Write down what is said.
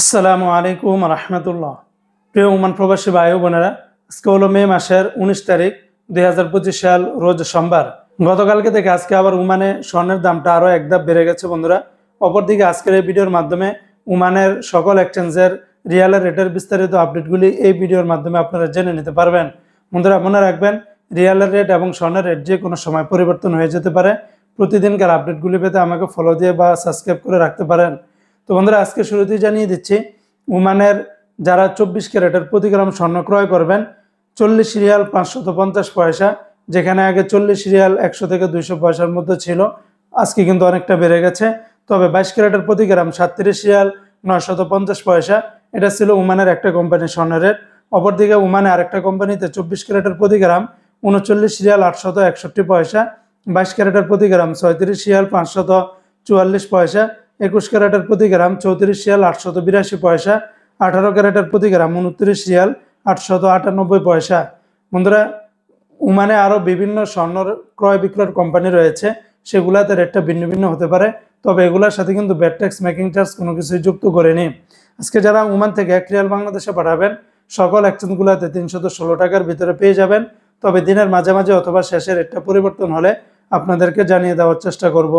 আসসালামু আলাইকুম রহমতুল্লাহ। প্রিয় ওমান প্রবাসী ভাই ও বোনেরা, আজকে হলো মে মাসের 19 তারিখ 2025 সাল, রোজ সোমবার। গতকালকে থেকে আজকে আবার ওমানে স্বর্ণের দামটা আরও এক ধাপ বেড়ে গেছে বন্ধুরা। অপরদিকে আজকের এই ভিডিওর মাধ্যমে ওমানের সকল এক্সচেঞ্জের রিয়ালের রেটের বিস্তারিত আপডেটগুলি এই ভিডিওর মাধ্যমে আপনারা জেনে নিতে পারবেন। বন্ধুরা, মনে রাখবেন, রিয়ালের রেট এবং স্বর্ণের রেট যে কোনো সময় পরিবর্তন হয়ে যেতে পারে। প্রতিদিনকার আপডেটগুলি পেতে আমাকে ফলো দিয়ে বা সাবস্ক্রাইব করে রাখতে পারেন। তো বন্ধুরা, আজকে শুরুতেই জানিয়ে দিচ্ছি, ওমানের যারা 24 ক্যারেটের প্রতি গ্রাম স্বর্ণ ক্রয় করবেন 40 রিয়াল 550 পয়সা, যেখানে আগে 40 রিয়াল 100 থেকে 200 পয়সার মধ্যে ছিল, আজকে কিন্তু অনেকটা বেড়ে গেছে। তবে 22 ক্যারেটের প্রতি গ্রাম 37 রিয়াল 950 পয়সা, এটা ছিল ওমানের একটা কোম্পানির স্বর্ণের রেট। অপরদিকে ওমানে আরেকটা কোম্পানিতে 24 ক্যারেটের প্রতি গ্রাম 39 রিয়াল 861 পয়সা, 22 ক্যারেটের প্রতি গ্রাম 36 রিয়াল 544 পয়সা, 21 ক্যারেটের প্রতি গ্রাম 34 রিয়াল 882 পয়সা, 18 ক্যারেটের প্রতি গ্রাম 29 রিয়াল 898 পয়সা। বন্ধুরা, ওমানে আরও বিভিন্ন স্বর্ণ ক্রয় বিক্রয়ের কোম্পানি রয়েছে, সেগুলাতে রেটটা ভিন্ন ভিন্ন হতে পারে। তবে এগুলোর সাথে কিন্তু ব্যাট ট্যাক্স, মেকিং চার্জ কোনো কিছুই যুক্ত করেনি। আজকে যারা ওমান থেকে 1 রিয়াল বাংলাদেশে পাঠাবেন, সকল এক্সচেঞ্জগুলোতে 316 টাকার ভিতরে পেয়ে যাবেন। তবে দিনের মাঝে মাঝে অথবা শেষে রেটটা পরিবর্তন হলে আপনাদেরকে জানিয়ে দেওয়ার চেষ্টা করব।